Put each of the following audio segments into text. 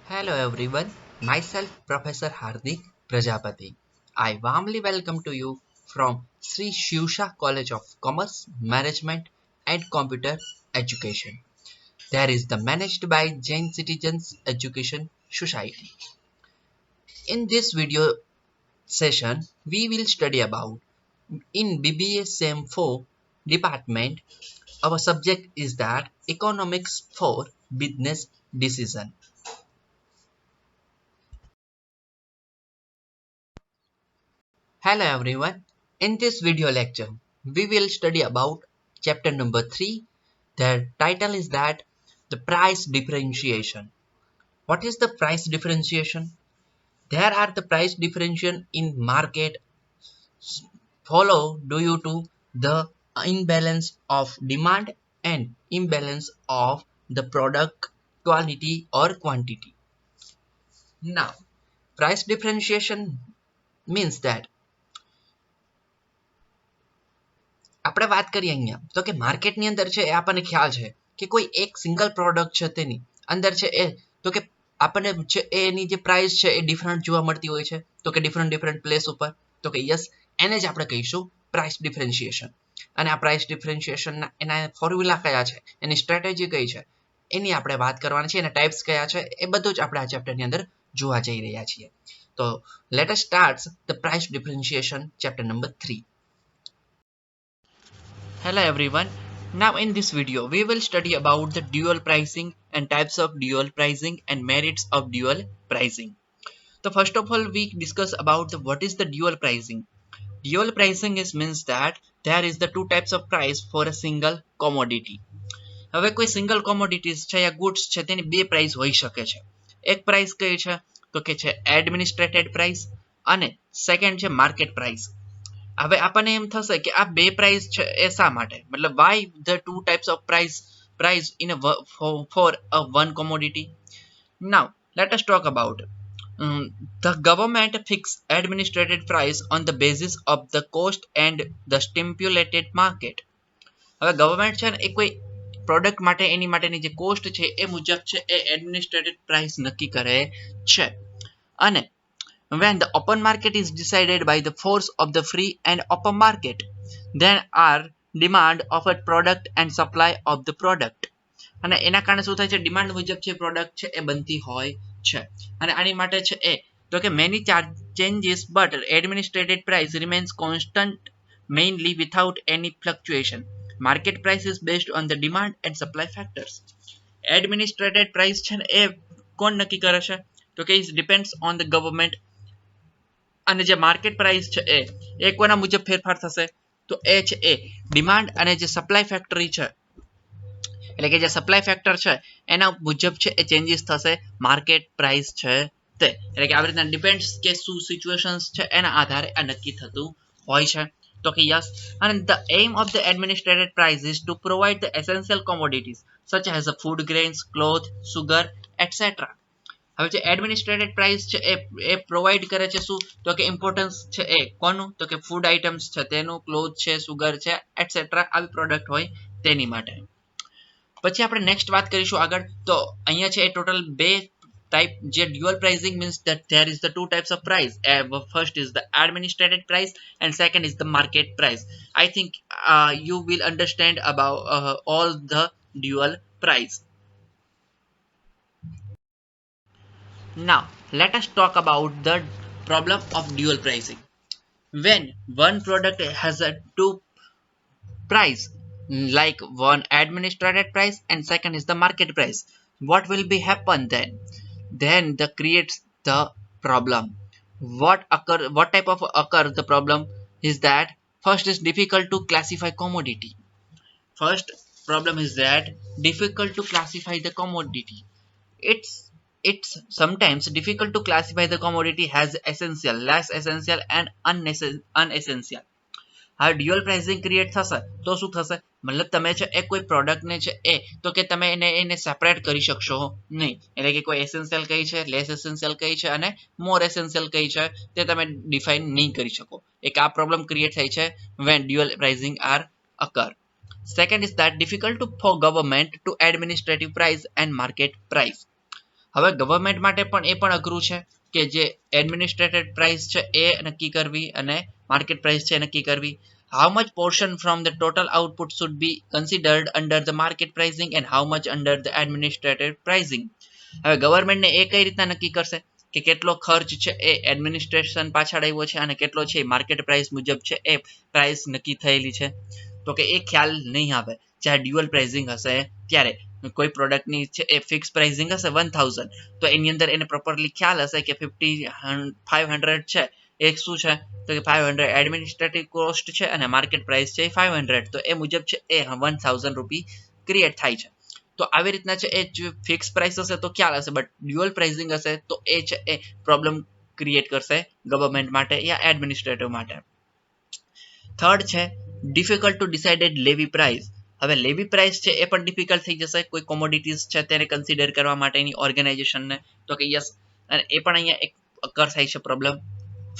Hello everyone, myself Professor Hardik Prajapati. I warmly welcome to you from Sri Shivsha College of Commerce, Management and Computer Education. There is the managed by Jain Citizens Education Society. In this video session, we will study about in BBA SEM 4 department. Our subject is that economics for business decision. Hello everyone. In this video lecture, we will study about chapter number 3. The title is that the price differentiation. What is the price differentiation? There are the price differentiation in market follow due to the imbalance of demand and imbalance of the product quality or quantity. Now, price differentiation means that આપણે વાત કરીએ અહીંયા તો કે માર્કેટની અંદર છે એ આપણને ખ્યાલ છે કે કોઈ એક સિંગલ પ્રોડક્ટ છે તેની અંદર છે એ તો કે આપણને છે એની જે પ્રાઇસ છે એ ડિફરન્ટ જોવા મળતી હોય છે તો કે ડિફરન્ટ પ્લેસ ઉપર તો કે યસ એને જ આપણે કહીશું પ્રાઇસ ડિફરન્શિએશન અને આ પ્રાઇસ ડિફરન્શિએશનના એના ફોર્મ્યુલા કયા છે એની સ્ટ્રેટેજી કઈ છે એની આપણે વાત કરવાની છે એના ટાઈપ્સ કયા છે એ બધું જ આપણે આ ચેપ્ટરની અંદર જોવા જઈ રહ્યા છીએ તો let us start the price differentiation chapter number 3. Hello everyone. Now in this video we will study about the dual pricing and types of dual pricing and merits of dual pricing. So first of all we discuss about what is the dual pricing. Dual pricing is means that there is the two types of price for a single commodity. હવે કોઈ single commodities છે યા goods છે તેની બે price હોઈ શકે છે. એક પ્રાઇસ કઈ છે તો કે છે એડમિનિસ્ટ્રેટેડ પ્રાઇસ અને સેકન્ડ છે માર્કેટ પ્રાઇસ. હવે આપણને એમ થશે કે આ બે પ્રાઇસ છે એ શા માટે મતલબ why the two types of price in a for a one commodity. Now let us talk about the government fix administrated price on the basis of the cost and the stipulated market. હવે government છે ને એ કોઈ product માટે એની માટેની જે cost છે એ મુજબ છે એ એડમિનિસ્ટ્રેટેડ પ્રાઇસ નક્કી કરે છે અને when the open market is decided by the force of the free and open market, then are demand of a product and supply of the product. અને એના કારણે શું થાય છે ડિમાન્ડ મુજબ છે પ્રોડક્ટ છે એ બનતી હોય છે અને આની માટે છે એ તો કે many changes but administrated price remains constant mainly without any fluctuation. Market price is based on the demand and supply factors. Administrated price છે એ કોણ નક્કી કરે છે તો કે it depends on the government અને જે માર્કેટ પ્રાઇસ છે એ કોના મુજબ ફેરફાર થશે તો એ છે એ ડિમાન્ડ અને જે સપ્લાય ફેક્ટરી છે એટલે કે જે સપ્લાય ફેક્ટર છે એના મુજબ છે એ ચેન્જીસ થશે માર્કેટ પ્રાઇસ છે તે એટલે કે આવી રીતના ડિપેન્ડ્સ કે શું સિચ્યુએશન્સ છે એના આધારે આ નક્કી થતું હોય છે તો કે યસ અને the aim of the administrated price is to provide the essential commodities such as the food grains cloth sugar etc. હવે જે એડમિનિસ્ટ્રેટેડ પ્રાઇસ છે એ પ્રોવાઈડ કરે છે શું તો કે ઇમ્પોર્ટન્સ છે એ કોનું તો કે ફૂડ આઇટમ્સ છે તેનું ક્લોથ છે સુગર છે એટસેટ્રા આવી પ્રોડક્ટ હોય તેની માટે. પછી આપણે નેક્સ્ટ વાત કરીશું આગળ તો અહીંયા છે એ ટોટલ બે ટાઈપ જે dual pricing means that there is the two types of price. First is the administrated price and second is the market price. I think you will understand about all the dual price. Now, let us talk about the problem of dual pricing. When one product has a two price, like one administrated price and second is the market price, what will be happen then? Then the creates the problem. What type of occur the problem is that first is difficult to classify commodity. First problem is that difficult to classify the commodity. It's sometimes difficult to classify the commodity as essential, less essential and unessential. હવે dual pricing create થશે તો શું થશે મતલબ તમે છે એ કોઈ પ્રોડક્ટને છે એ તો કે તમે એને સેપરેટ કરી શકશો નહીં એટલે કે કોઈ એસેન્શિયલ કઈ છે લેસ એસેન્શિયલ કઈ છે અને મોર એસેન્શિયલ કઈ છે તે તમે ડિફાઇન નહીં કરી શકો એક આ પ્રોબ્લેમ ક્રિએટ થાય છે when dual pricing are occur. Second is that difficult for government to administrative price and market price. હવે ગવર્મેન્ટ માટે પણ એ પણ અઘરું છે કે જે એડમિનિસ્ટ્રેટેડ પ્રાઇસ છે એ નક્કી કરવી અને માર્કેટ પ્રાઇસ છે નક્કી કરવી. How much portion from the total output should be considered under the market pricing and how much under the administrative pricing? હવે ગવર્મેન્ટને એ કઈ રીતના નક્કી કરશે કે કેટલો ખર્ચ છે એ એડમિનિસ્ટ્રેશન પાછળ આવ્યો છે અને કેટલો છે માર્કેટ પ્રાઇસ મુજબ છે એ પ્રાઇસ નક્કી થયેલી છે? તો કે એ ખ્યાલ નહીં આવે જ્યારે ડ્યુઅલ પ્રાઇસિંગ હશે ત્યારે. કોઈ પ્રોડક્ટની છે એ ફિક્સ પ્રાઇસિંગ હશે 1000, તો એની અંદર એને પ્રોપરલી ખ્યાલ હશે કે 500 છે એ શું છે તો કે 500 એડમિનિસ્ટ્રેટિવ કોસ્ટ છે અને માર્કેટ પ્રાઇસ છે 500, તો એ મુજબ છે એ 1000 રૂપી ક્રિએટ થાય છે. તો આવી રીતના છે એ ફિક્સ પ્રાઇસ હશે તો ખ્યાલ હશે, બટ ડ્યુઅલ પ્રાઇસિંગ હશે તો એ છે એ પ્રોબ્લેમ ક્રિએટ કરશે ગવર્મેન્ટ માટે યા એડમિનિસ્ટ્રેટિવ માટે. થર્ડ છે ડિફિકલ્ટ ટુ ડિસાઇડેડ લેવી પ્રાઇસ. હવે લેવી પ્રાઇસ છે એ પણ ડિફિકલ્ટ થઈ જશે કોઈ કોમોડિટીઝ છે તેને કન્સિડર કરવા માટેની ઓર્ગેનાઇઝેશનને, તો કે યસ, અને એ પણ અહીંયા એક અકર થાય છે પ્રોબ્લેમ.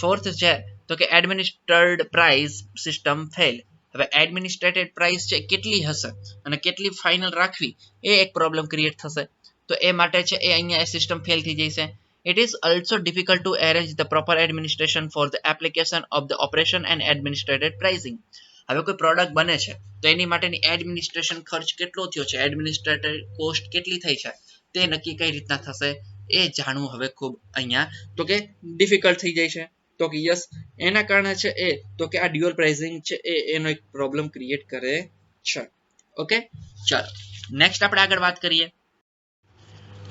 ફોર્થ છે તો કે એડમિનિસ્ટ્રેડ પ્રાઇસ સિસ્ટમ ફેલ. હવે એડમિનિસ્ટ્રેટેડ પ્રાઇસ છે કેટલી હશે અને કેટલી ફાઇનલ રાખવી એ એક પ્રોબ્લેમ ક્રિએટ થશે, તો એ માટે છે એ અહીંયા સિસ્ટમ ફેલ થઈ જશે. It is also difficult to arrange the proper administration for the application of the operation and administrated pricing. હવે કોઈ પ્રોડક્ટ બને છે તો એની માટેની એડમિનિસ્ટ્રેશન ખર્ચ કેટલો થયો છે, એડમિનિસ્ટ્રેટિવ કોસ્ટ કેટલી થઈ છે તે નક્કી કઈ રીતના થશે એ જાણવું હવે ખૂબ અહીંયા તો કે ડિફિકલ્ટ થઈ જાય છે. તો કે યસ, એના કારણે છે એ તો કે આ ડ્યુઅલ પ્રાઇસિંગ છે એનો એક પ્રોબ્લેમ ક્રિએટ કરે છે. ઓકે, ચાલો નેક્સ્ટ આપણે આગળ વાત કરીએ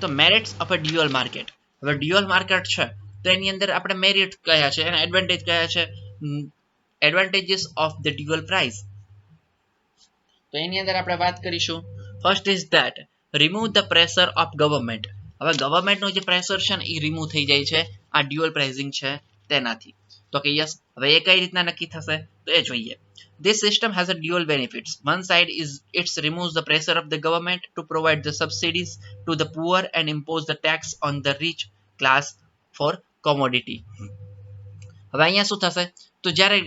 તો merits of a dual market. હવે ડ્યુઅલ માર્કેટ છે તો એની અંદર આપણે મેરિટ કયા છે અને એડવાન્ટેજ કયા છે, advantages of the dual price. તો એની અંદર આપણે વાત કરીશું. First is that remove the pressure of government. હવે ગવર્મેન્ટનું જે પ્રેશર છે ને એ રિમૂવ થઈ જાય છે આ ડ્યુઅલ પ્રાઇસિંગ છે તેનાથી. તો કે યસ, હવે એ કઈ રીતના નક્કી થશે તો એ જોઈએ. This system has a dual benefits. One side is it removes the pressure of the government to provide the subsidies to the poor and impose the tax on the rich class for commodity. હવે અહીંયા શું થશે તો જ્યારે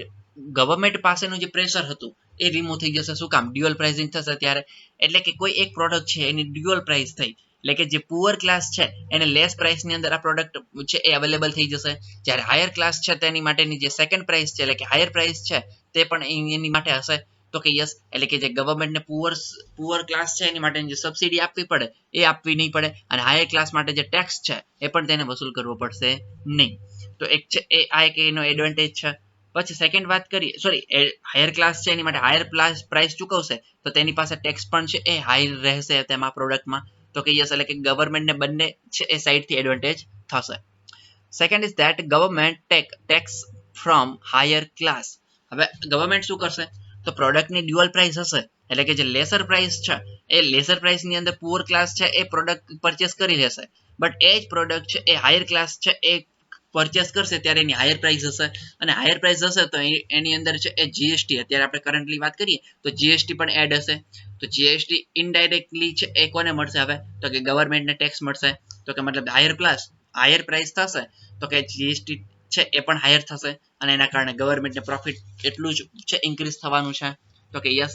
government પાસેનું જે pressure હતું એ remove થઈ જશે. શું કામ? ડ્યુઅલ પ્રાઇસિંગ થશે ત્યારે. એટલે કે કોઈ એક પ્રોડક્ટ છે એની ડ્યુઅલ પ્રાઇસ થઈ એટલે કે જે પુઅર ક્લાસ છે એને લેસ પ્રાઇસની અંદર આ પ્રોડક્ટ છે એ અવેલેબલ થઈ જશે, જ્યારે હાયર ક્લાસ છે તેની માટેની જે સેકન્ડ પ્રાઇસ છે એટલે કે હાયર પ્રાઇસ છે તે પણ એની માટે હશે. તો કે યસ, એટલે કે જે ગવર્મેન્ટને પુઅર ક્લાસ છે એની માટેની જે સબસિડી આપવી પડે એ આપવી નહીં પડે અને હાયર ક્લાસ માટે જે ટેક્સ છે એ પણ તેને વસૂલ કરવો પડશે નહીં. તો એક છે એ આ એક એનો એડવાન્ટેજ છે. પછી સેકન્ડ વાત કરીએ, સોરી, હાયર ક્લાસ છે એની માટે હાયર પ્રાઇસ ચૂકવશે તો તેની પાસે ટેક્સ પણ છે એ હાઈ રહેશે તેમાં પ્રોડક્ટમાં. તો કે યસ, એટલે કે ગવર્મેન્ટને બંને છે એ સાઈડથી એડવાન્ટેજ થશે. Second is that government tax from higher class. હવે ગવર્મેન્ટ શું કરશે તો પ્રોડક્ટની ડ્યુઅલ પ્રાઇસ હશે એટલે કે જે લેસર પ્રાઇસ છે એ લેસર પ્રાઇસની અંદર પુઅર ક્લાસ છે એ પ્રોડક્ટ પરચેસ કરી લેશે, બટ એ જ પ્રોડક્ટ છે એ હાયર ક્લાસ છે એ પરચેસ કરશે ત્યારે એની હાયર પ્રાઇસ હશે અને હાયર પ્રાઇસ હશે તો એની અંદર છે એ જીએસટી, અત્યારે આપણે કરન્ટલી વાત કરીએ તો જીએસટી પણ એડ હશે. તો જીએસટી ઇનડાયરેક્ટલી છે એ કોને મળશે હવે તો કે ગવર્મેન્ટને ટેક્સ મળશે. તો કે મતલબ હાયર પ્રાઇસ થશે તો કે જીએસટી છે એ પણ હાયર થશે અને એના કારણે ગવર્મેન્ટને પ્રોફિટ એટલું જ છે ઇન્ક્રીઝ થવાનું છે. તો કે યસ,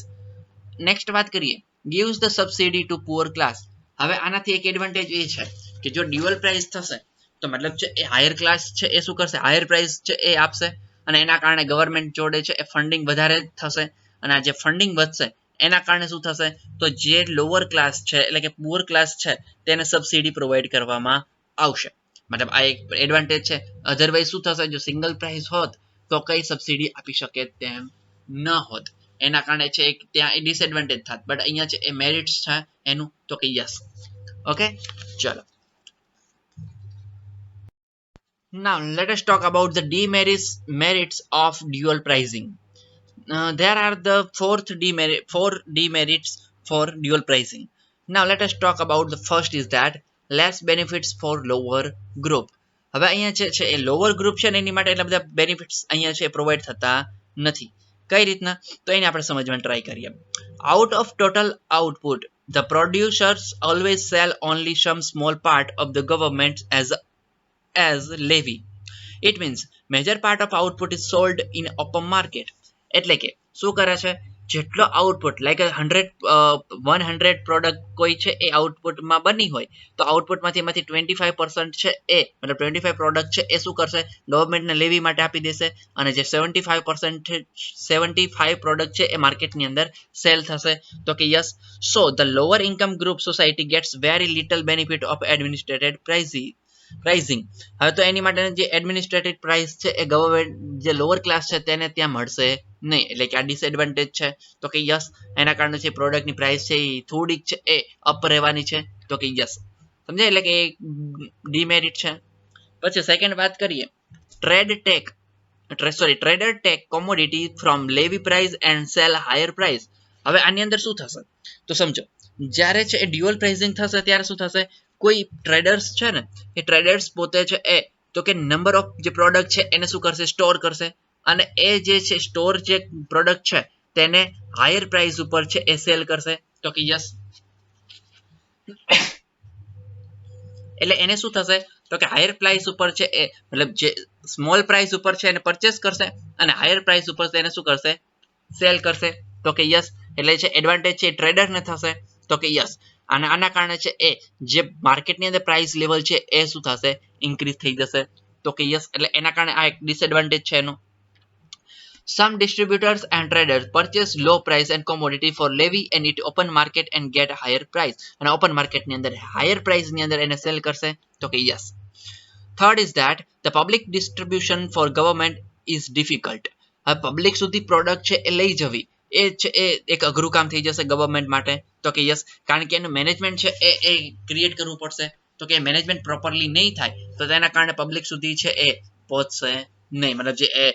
નેક્સ્ટ વાત કરીએ gives the subsidy to poor class. હવે આનાથી એક એડવાન્ટેજ એ છે કે જો ડ્યુઅલ પ્રાઇસ થશે તો મતલબ છે એ હાયર ક્લાસ છે એ શું કરશે, હાયર પ્રાઇસ છે એ આપશે અને એના કારણે ગવર્મેન્ટ જોડે છે એ ફંડિંગ વધારે થશે અને આ જે ફંડિંગ વધશે એના કારણે શું થશે તો જે લોઅર ક્લાસ છે એટલે કે પુઅર ક્લાસ છે તેને સબસિડી પ્રોવાઈડ કરવામાં આવશે. મતલબ આ એક એડવાન્ટેજ છે. અધરવાઇઝ શું થશે જો સિંગલ પ્રાઇસ હોત તો કઈ સબસિડી આપી શકે તેમ ન હોત, એના કારણે છે એક ત્યાં ડિસએડવાન્ટેજ થાત, બટ અહીંયા છે એ મેરિટ્સ છે એનું. તો કે યસ, ઓકે, ચલો. Now let us talk about the merits of dual pricing. There are the four demerits for dual pricing. Now let us talk about the first is that less benefits for lower group. હવે અહીંયા છે એ lower group છે ને એની માટે એટલા બધા benefits અહીંયા છે પ્રોવાઈડ થતા નથી. કઈ રીતના તો એને આપણે સમજવાનું ટ્રાય કરીએ. Out of total output, the producers always sell only some small part of the government as levy. It means major part of output is sold in open market. એટલે કે શું કરે છે જેટલો આઉટપુટ લાઈક 100 પ્રોડક્ટ કોઈ છે એ આઉટપુટમાં બની હોય તો આઉટપુટમાંથી એમાંથી 25% છે એ મતલબ 25 પ્રોડક્ટ છે એ શું કરશે ગવર્મેન્ટને લેવી માટે આપી દેશે અને જે 75 પ્રોડક્ટ છે એ માર્કેટની અંદર સેલ થશે તો કે yes so the lower income group society gets very little benefit of administered pricing હવે તો એની માટે જે એડમિનિસ્ટ્રેટેડ પ્રાઇસ છે એ ગવર્મેન્ટ જે લોઅર ક્લાસ છે તેને ત્યાં મળશે નહીં એટલે કે આ ડિસએડવાન્ટેજ છે તો કે યસ એના કારણે જે પ્રોડક્ટની પ્રાઇસ છે એ થોડીક છે એ અપ રહેવાની છે તો કે યસ સમજે એટલે કે ડીમેરિટ છે પછી સેકન્ડ વાત કરીએ ટ્રેડર ટેક કોમોડિટી ફ્રોમ લેવી price and cell higher price હવે આની અંદર શું થશે તો સમજો જ્યારે છે એ ડ્યુઅલ પ્રાઇસિંગ થશે ત્યારે શું થશે કોઈ ટ્રેડર્સ છે ને એ ટ્રેડર્સ પોતે છે એ તો કે નંબર ઓફ જે પ્રોડક્ટ છે એને શું કરશે સ્ટોર કરશે અને એ જે છે સ્ટોર જે પ્રોડક્ટ છે તેને હાયર પ્રાઇસ ઉપર છે એ સેલ કરશે તો કે યસ એટલે એને શું થશે તો કે હાયર પ્રાઇસ ઉપર છે એ મતલબ જે સ્મોલ પ્રાઇસ ઉપર છે એને પરચેસ કરશે અને હાયર પ્રાઇસ ઉપર એને શું કરશે સેલ કરશે તો કે યસ એટલે છે એડવાન્ટેજ છે ટ્રેડરને થશે તો કે યસ અને આના કારણે છે એ જે માર્કેટની અંદર પ્રાઇસ લેવલ છે એ શું થશે ઇન્ક્રીઝ થઈ જશે તો કે યસ એટલે એના કારણે આ એક ડિસએડવાન્ટેજ છે એનો Some distributors and traders purchase low price and commodity for levy and it open market and get higher price અને open market ની અંદર higher price ની અંદર એને સેલ કરશે તો કે yes. Third is that the public distribution for government is difficult. હવે પબ્લિક સુધી પ્રોડક્ટ છે એ લઈ જવી એ છે એ એક અઘરું કામ થઈ જશે ગવર્મેન્ટ માટે તો કે યસ કારણ કે એનું મેનેજમેન્ટ છે એ ક્રિએટ કરવું પડશે તો કે મેનેજમેન્ટ પ્રોપરલી નહીં થાય તો તેના કારણે પબ્લિક સુધી છે એ પહોંચશે નહીં મતલબ જે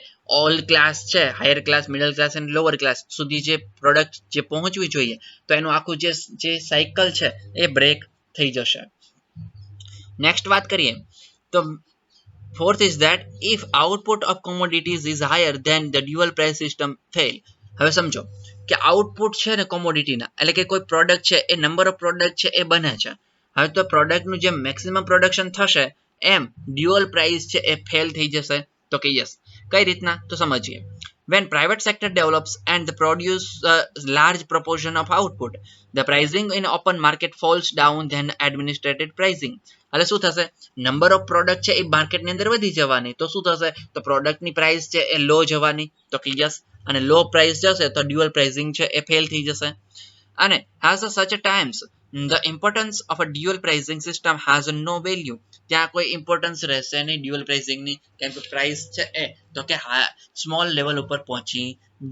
ઓલ ક્લાસ છે હાયર ક્લાસ મિડલ ક્લાસ અને લોઅર ક્લાસ સુધી જે પ્રોડક્ટ જે પહોંચવી જોઈએ તો એનું આખું જે સાયકલ છે એ બ્રેક થઈ જશે નેક્સ્ટ વાત કરીએ તો fourth is that if output of commodities is higher then the dual price system fail હવે સમજો કે આઉટપુટ છે ને કોમોડિટીના એટલે કે કોઈ પ્રોડક્ટ છે એ નંબર ઓફ પ્રોડક્ટ છે એ બને છે હવે તો પ્રોડક્ટનું જે મેક્સિમમ પ્રોડક્શન થશે એમ ડ્યુઅલ પ્રાઇસ છે એ ફેલ થઈ જશે તો કે યસ કઈ રીતના તો સમજીએ when private sector develops and the produce a large proportion of output the pricing in open market falls down than administrated pricing એટલે શું થશે નંબર ઓફ પ્રોડક્ટ છે એ માર્કેટની અંદર વધી જવાની તો શું થશે તો પ્રોડક્ટની પ્રાઇસ છે એ લો જવાની તો કે યસ અને લો પ્રાઇસ જશે તો ડ્યુઅલ પ્રાઇસિંગ છે એ ફેલ થઈ જશે અને has a such a times the importance of a dual pricing system has a no value ત્યાં કોઈ ઇમ્પોર્ટન્સ રહેશે નહીં ડ્યુઅલ પ્રાઇસિંગની કેમ કે પ્રાઇસ છે એ તો કે સ્મોલ લેવલ ઉપર પહોંચી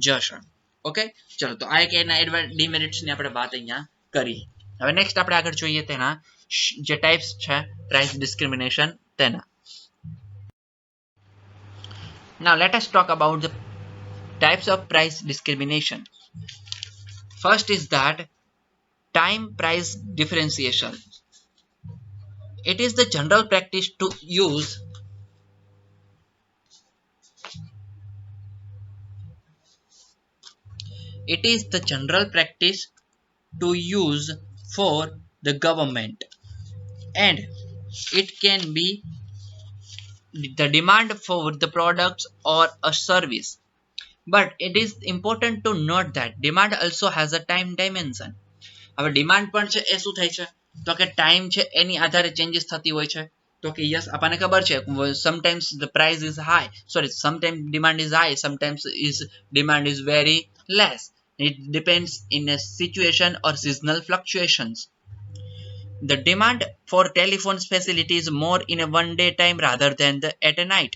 જશે ઓકે ચલો તો આ એક એના ડિમેરિટ્સની આપણે વાત અહીંયા કરી હવે નેક્સ્ટ આપણે આગળ જોઈએ તેના જે ટાઈપ્સ છે પ્રાઇસ ડિસ્ક્રિમિનેશન તેના now let us talk about the types of price discrimination first is that time price differentiation it is the general practice to use for the government and it can be the demand for the products or a service but it is important to note that demand also has a time dimension હવે demand પણ છે એ શું થાય છે તો કે time છે એની આધારે ચેન્જીસ થતી હોય છે તો કે યસ આપણને ખબર છે sometimes the price is high sometimes demand is high sometimes demand is very less it depends in a situation or seasonal fluctuations the demand for telephone facility is more in a one day time rather than at a night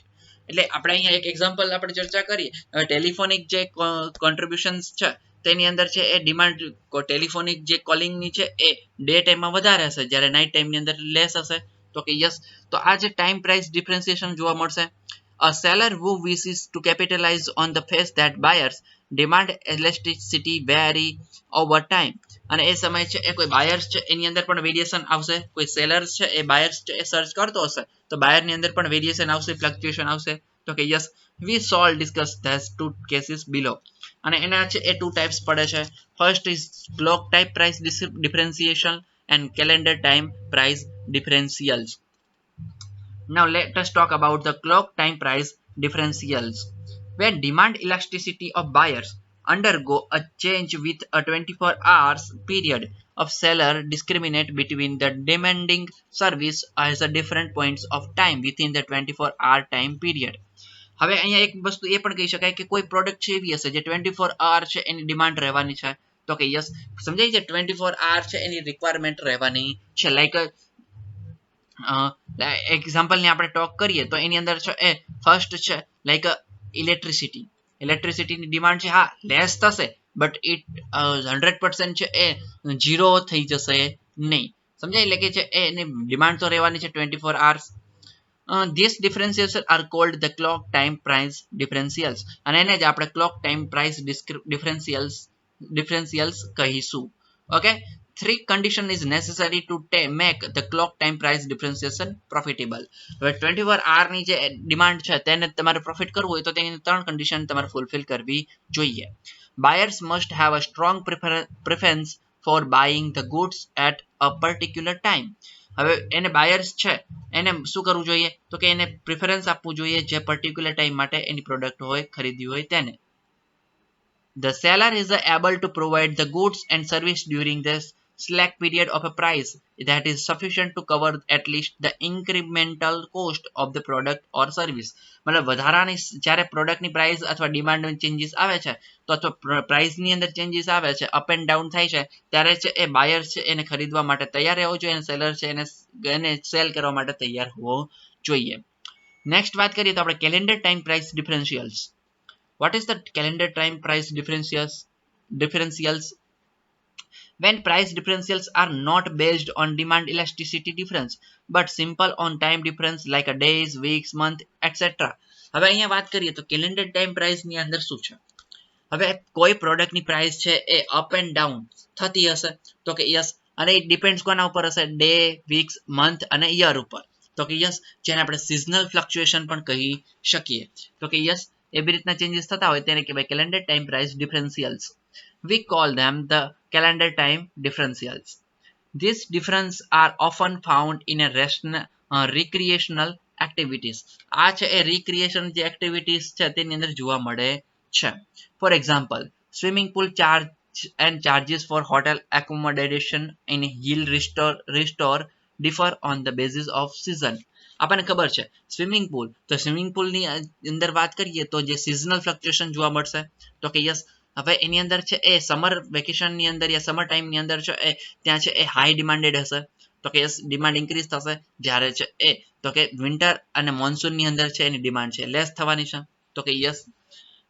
એટલે આપણે અહીંયા એક example આપણે ચર્ચા કરીએ telephonic જે કોન્ટ્રીબ્યુશન્સ છે તેની અંદર છે એ ડિમાન્ડ ટેલિફોનિક જે કોલિંગની છે એ ડે ટાઈમમાં વધારે હશે જ્યારે નાઇટ ટાઈમની અંદર લેસ હશે તો કે યસ તો આ જે ટાઈમ પ્રાઇસ ડિફરન્સિએશન જોવા મળશે a seller who wishes to capitalize on the fact that buyers demand elasticity vary over time અને એ સમય છે એ કોઈ બાયર્સ છે એની અંદર પણ વેરિએશન આવશે કોઈ સેલર્સ છે એ બાયર્સ છે એ સર્ચ કરતો હશે તો બાયરની અંદર પણ વેરિએશન આવશે ફ્લક્ચ્યુએશન આવશે તો કે yes we shall discuss these two cases below અને એના છે એ ટુ ટાઈપ્સ પડે છે first is clock type price differentiation and calendar time price differentials now let us talk about the clock time price differentials where demand elasticity of buyers undergo a change with a 24 hours period of seller discriminate between the demanding service as a different points of time within the 24-hour time period. હવે અહીંયા એક વસ્તુ એ પણ કહી શકાય કે કોઈ product છે એવી હશે જે 24 hour છે એની ડિમાન્ડ રહેવાની છે, તો કે યસ સમજાય છે 24 hour છે એની રિક્વાયરમેન્ટ રહેવાની છે. લાઈક એક્ઝામ્પલ ની આપણે ટોક કરીએ તો એની અંદર છે એ ફર્સ્ટ છે લાઈક ઇલેક્ટ્રિસિટીની ડિમાન્ડ છે, હા લેસ થશે બટ ઇટ 100% છે એ 0 થઈ જશે નહીં, સમજાય? એટલે કે છે એની ડિમાન્ડ તો રહેવાની છે 24 hours. These differentials are called the clock time price differentials અને એને જ આપણે clock time price differentials કહીશું. Okay, three condition is necessary to make the clock time price differentiation profitable. હવે 24 hour ની જે ડિમાન્ડ છે તેને તમારે પ્રોફિટ કરવું હોય તો તેની ત્રણ કન્ડિશન તમારે ફૂલફિલ કરવી જોઈએ. Buyers must have a strong preference for buying the goods at a particular time. હવે એને બાયર્સ છે એને શું કરવું જોઈએ તો કે એને પ્રિફરન્સ આપવું જોઈએ જે પર્ટિક્યુલર ટાઈમ માટે એની પ્રોડક્ટ હોય ખરીદવી હોય તેને. The seller is able to provide the goods and service during the slack period of a price that is sufficient to cover at least the incremental cost of the product or service. मतलब વધારાની જ્યારે પ્રોડક્ટની price અથવા demand changes આવે છે તો અથવા પ્રાઇસની અંદર ચેન્જીસ આવે છે, અપ એન્ડ ડાઉન થાય છે, ત્યારે છે એ બાયર છે એને ખરીદવા માટે તૈયાર રહેવો જોઈએ અને સેલર છે એને સેલ કરવા માટે તૈયાર હોવો જોઈએ. નેક્સ્ટ વાત કરીએ તો આપણે calendar time price differentials. What is the calendar time price differentials? When price differentials are not based on demand elasticity difference but simple on time difference like a days, weeks, month, etc. હવે અહીંયા વાત કરીએ તો calendar time price ની અંદર શું છે? હવે કોઈ પ્રોડક્ટની પ્રાઇસ છે એ અપ એન્ડ ડાઉન થતી હશે તો કે યસ, અને એ ડિપેન્ડ્સ કોના ઉપર હશે? ડે, વીક્સ, મંથ અને યર ઉપર, તો કે યસ જેને આપણે સિઝનલ ફ્લક્ચ્યુએશન પણ કહી શકીએ. તો કે યસ એવી રીતના ચેન્જીસ થતા હોય તેને કહેવાય calendar time price differentials. We call them the calendar time differentials. These differences are often found in a recreational activities. આ છે એ recreation જે activities છે તેની અંદર જોવા મળે છે. For example, swimming pool charges for hotel accommodation in hill resort differ on the basis of season. આપણને ખબર છે સ્વિમિંગ પુલ, તો સ્વિમિંગ પુલની અંદર વાત કરીએ તો જે સિઝનલ ફ્લક્ચ્યુએશન જોવા મળશે તો કે યસ હવે એની અંદર છે એ સમર વેકેશનની અંદર યા સમર ટાઈમની અંદર છે એ ત્યાં છે એ હાઈ ડિમાન્ડેડ હશે તો કે યસ ડિમાન્ડ ઇન્ક્રીઝ થશે, જ્યારે છે એ તો કે વિન્ટર અને મોન્સૂનની અંદર છે એની ડિમાન્ડ છે લેસ થવાની છે તો કે યસ.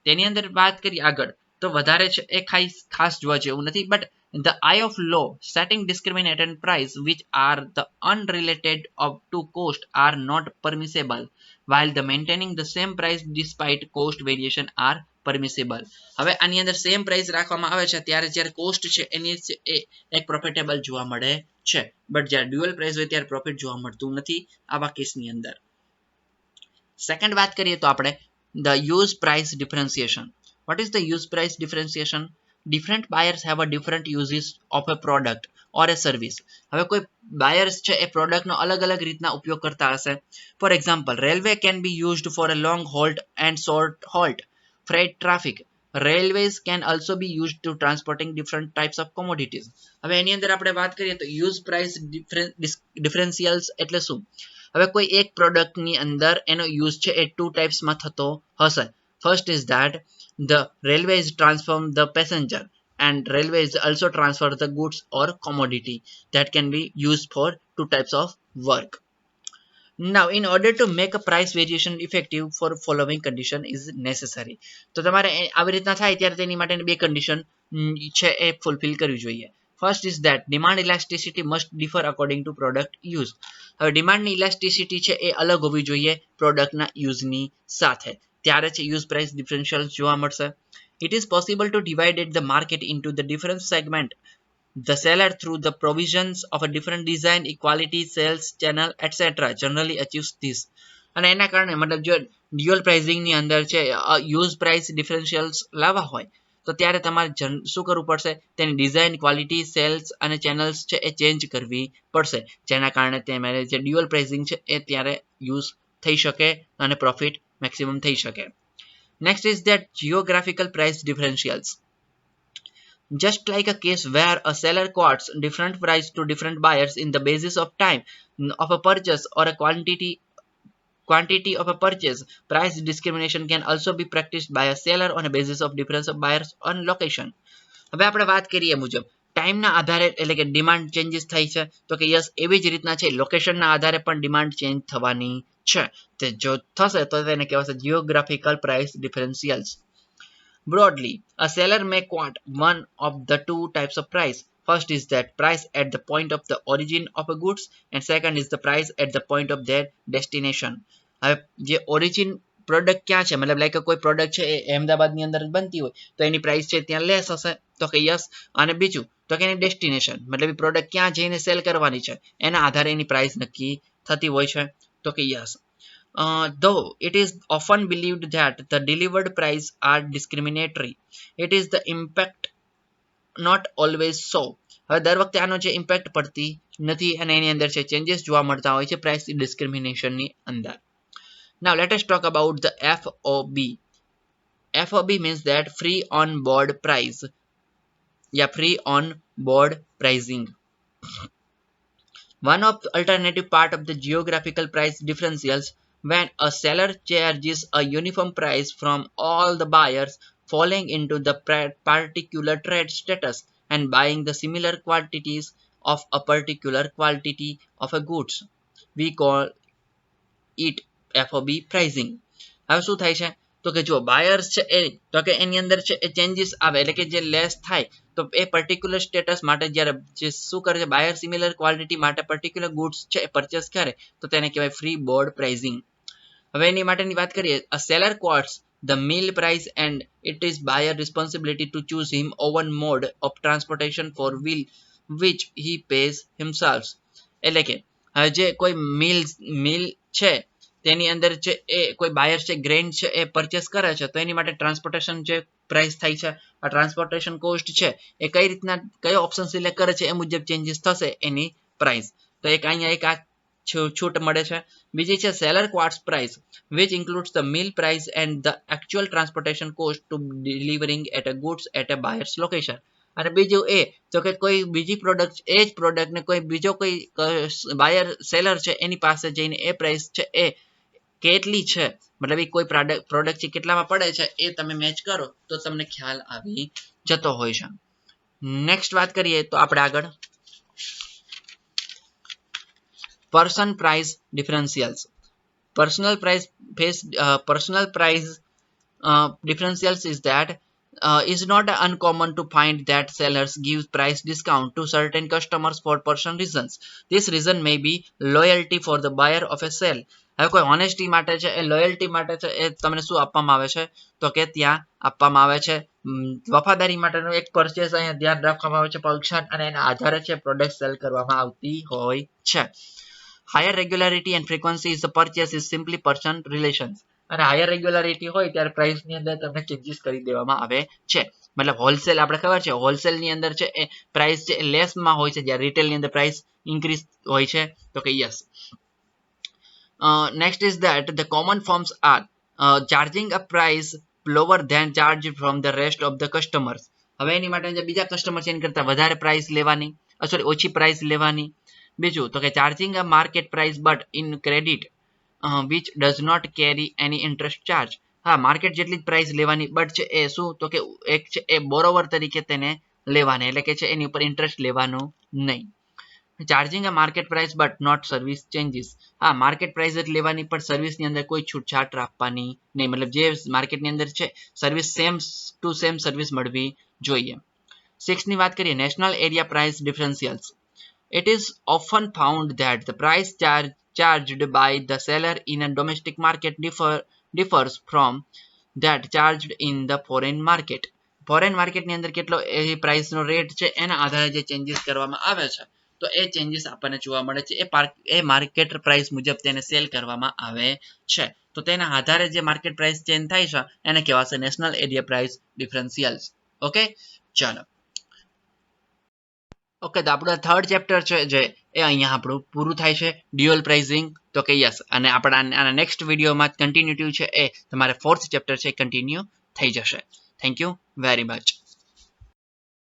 તેની અંદર વાત કરીએ આગળ તો વધારે છે એ ખાસ જોવા જેવું નથી, but the eye of law setting discriminated price which are the unrelated of to cost are not permissible while the maintaining the same price despite cost variation are permissible. હવે આની અંદર સેમ પ્રાઇસ રાખવામાં આવે છે ત્યારે જ્યારે cost છે એની એક પ્રોફિટેબલ જોવા મળે છે, બટ જ્યારે ડ્યુઅલ પ્રાઇસ હોય ત્યારે પ્રોફિટ જોવા મળતું નથી આવા કેસની અંદર. સેકન્ડ વાત કરીએ તો આપણે the use price differentiation. What is the use price differentiation? Different buyers have a different uses of a product or a service. હવે કોઈ બાયર્સ છે એ પ્રોડક્ટનો અલગ અલગ રીતના ઉપયોગ કરતા હશે. For example, railway can be used for a long halt and short halt freight traffic. Railways can also be used to transporting different types of commodities. હવે એની અંદર આપણે વાત કરીએ તો use price differentials એટલે શું? હવે કોઈ એક પ્રોડક્ટની અંદર એનો યુઝ છે એ ટુ ટાઈપ્સમાં થતો હશે. First is that the railways transform the passenger and railways also transfer the goods or commodity that can be used for two types of work. Now in order to make a price variation effective for following condition is necessary. તો તમારે આવી રીતના થાય ત્યારે તેની માટેની બે condition છે એ ફૂલફિલ કરવી જોઈએ. First is that demand elasticity must differ according to product use. હવે ડિમાન્ડની ઇલાસ્ટિસિટી છે એ અલગ હોવી જોઈએ પ્રોડક્ટના યુઝની સાથે, ત્યારે છે યુઝ પ્રાઇસ ડિફરન્શિયલ જોવા મળશે. It is possible to divide the market into the different segment. The seller through the provisions of a different design, equality, sales, channel, etc. generally achieves this. અને એના કારણે મતલબ જો ડ્યુઅલ પ્રાઇસિંગની અંદર છે use price ડિફરન્શિયલ્સ લાવવા હોય તો ત્યારે તમારે શું કરવું પડશે? તેની ડિઝાઇન, ક્વોલિટી, સેલ્સ અને ચેનલ્સ છે એ ચેન્જ કરવી પડશે, જેના કારણે તમારે જે ડ્યુઅલ પ્રાઇસિંગ છે એ ત્યારે યુઝ થઈ શકે અને પ્રોફિટ મેક્સિમમ થઈ શકે. Next is that geographical price differentials. just like a case where a seller quotes different price to different buyers in the basis of time of a purchase or a quantity of a purchase. Price discrimination can also be practiced by a seller on a basis of difference of buyers on location. હવે આપણે વાત કરીએ મુજબ ટાઈમના આધારે એટલે કે demand changes થાય છે તો કે યસ એવી જ રીતના છે લોકેશનના આધારે પણ ડિમાન્ડ ચેન્જ થવાની છે તે જો થશે તો તેને કહેવાશે geographical price differentials. Broadly, a seller may quote one of the two types of price. First is that price at the point of the origin of a goods and second is the price at the point of their destination. હવે જે origin product ક્યાં છે મતલબ like કોઈ product છે એ અહેમદાબાદની અંદર બનતી હોય તો એની પ્રાઇસ છે ત્યાં લેસ હશે તો કે યસ અને બીજું તો કે એની ડેસ્ટિનેશન મતલબ એ પ્રોડક્ટ ક્યાં જઈને સેલ કરવાની છે એના આધારે એની પ્રાઇસ નક્કી થતી હોય છે તો કે yes. Though it is often believed that the delivered price are discriminatory, it is the impact not always so. હવે દર વખતે આનો જે ઇમ્પેક્ટ પડતી નથી અને એની અંદર છે ચેન્જીસ જોવા મળતા હોય છે પ્રાઇસ ડિસ્ક્રિમિનેશનની અંદર. Now let us talk about the FOB. FOB means that free on board price. Yeah, free on board pricing. One of the alternative part of the geographical price differentials when a seller charges a uniform price from all the buyers falling into the particular trade status and buying the similar quantities of a particular quantity of a goods. We call it FOB pricing. હવે શું થાય છે તો કે જો buyers છે એ તો કે એની અંદર છે એ ચેન્જીસ આવે એટલે કે જે લેસ થાય તો એ પર્ટિક્યુલર સ્ટેટસ માટે જ્યારે જે શું કરે છે બાયર સિમિલર ક્વોલિટી માટે પર્ટિક્યુલર ગુડ્સ છે એ પરચેસ કરે તો તેને કહેવાય ફ્રી બોર્ડ પ્રાઇઝિંગ. હવે એની માટેની વાત કરીએ અ seller quotes the meal price and it is buyer responsibility to choose him own mode of transportation for which he pays himself. એટલે કે જે કોઈ મીલ છે તેની અંદર છે એ કોઈ બાયર છે ગ્રેન છે એ પરચેસ કરે છે તો એની માટે ટ્રાન્સપોર્ટેશન જે પ્રાઇસ થાય છે આ ટ્રાન્સપોર્ટેશન કોસ્ટ છે એ કઈ રીતના કયો ઓપ્શન સિલેક્ટ કરે છે એ મુજબ ચેન્જીસ થશે એની પ્રાઇસ. તો એક અહીંયા એક આ છૂટ મળે છે. બીજી છે seller quartz price which includes the meal price and the actual transportation cost to delivering at a goods at a buyer's location. અને બીજું એ તો કે કોઈ બીજી પ્રોડક્ટ એ જ પ્રોડક્ટને કોઈ બીજો કોઈ બાયર સેલર છે એની પાસે જઈને એ પ્રાઇસ છે એ કેટલી છે મતલબ એ કોઈ પ્રોડક્ટ છે કેટલામાં પડે છે એ તમે મેચ કરો તો તમને ખ્યાલ આવી જતો હોય છે. નેક્સ્ટ વાત કરીએ તો આપણે આગળ person price differentials. Personal price differentials is that is not uncommon to find that sellers give price discount to certain customers for personal reasons. This reason may be loyalty for the buyer of a sale. હવે કોઈ honesty માટે છે એ loyalty માટે છે એ તમને શું આપવામાં આવે છે તો કે ત્યાં આપવામાં આવે છે વફાદારી માટેનો એક પરચેસ અહીંયા ધ્યાન રાખવામાં આવે છે પરીક્ષણ અને એના આધારે છે પ્રોડક્ટ સેલ કરવામાં આવતી હોય છે. Higher regularity and frequency is the purchase is simply person relations. અને હાયર રેગ્યુલારિટી હોય ત્યારે પ્રાઇસની અંદર તમને ચેન્જીસ કરી દેવામાં આવે છે મતલબ હોલસેલ આપણે ખબર છે હોલસેલની અંદર છે એ પ્રાઇસ છે લેસમાં હોય છે જ્યારે રિટેલની અંદર પ્રાઇસ ઇન્ક્રીઝ હોય છે તો કે yes. Next is that the common forms are charging a price lower than charged from the rest of the customers. હવે એની માટે જે બીજા કસ્ટમર છે એની કરતાં વધારે પ્રાઇસ લેવાની સોરી ઓછી પ્રાઇસ લેવાની. બીજું તો કે charging a market price but in credit which does not carry any interest charge. હા માર્કેટ જેટલી જ પ્રાઇસ લેવાની બટ છે એ શું તો કે એક છે એ બોરોવર તરીકે તેને લેવાની એટલે કે છે એની ઉપર ઇન્ટરેસ્ટ લેવાનું નહીં. Charging a market price but not service changes. હા માર્કેટ પ્રાઇસ જ લેવાની પણ સર્વિસની અંદર કોઈ છૂટછાટ આપવાની નહીં મતલબ જે માર્કેટની અંદર છે service same to same service મળવી જોઈએ. 6 ની વાત કરીએ national area price differentials. It is often found that the price charged by the seller in a domestic market differs from that charged in the foreign market. Foreign માર્કેટની અંદર કેટલો એ પ્રાઇસનો rate છે એના આધારે જે ચેન્જીસ કરવામાં આવે છે તો એ ચેન્જીસ આપણને જોવા મળે છે એ માર્કેટ પ્રાઇસ મુજબ તેને સેલ કરવામાં આવે છે તો તેના આધારે જે માર્કેટ પ્રાઇસ ચેન્જ થાય છે એને કહેવાશે નેશનલ એરિયા પ્રાઇસ ડિફરન્શિયલ્સ. ઓકે ચાલો ઓકે તો આપણું થર્ડ ચેપ્ટર છે જે એ અહીંયા આપણું પૂરું થાય છે ડ્યુઅલ પ્રાઇઝિંગ તો કે યસ અને આપણા આના નેક્સ્ટ વિડીયોમાં કન્ટિન્યુટી છે એ તમારે ફોર્થ ચેપ્ટર છે કન્ટિન્યુ થઈ જશે. Thank you very much.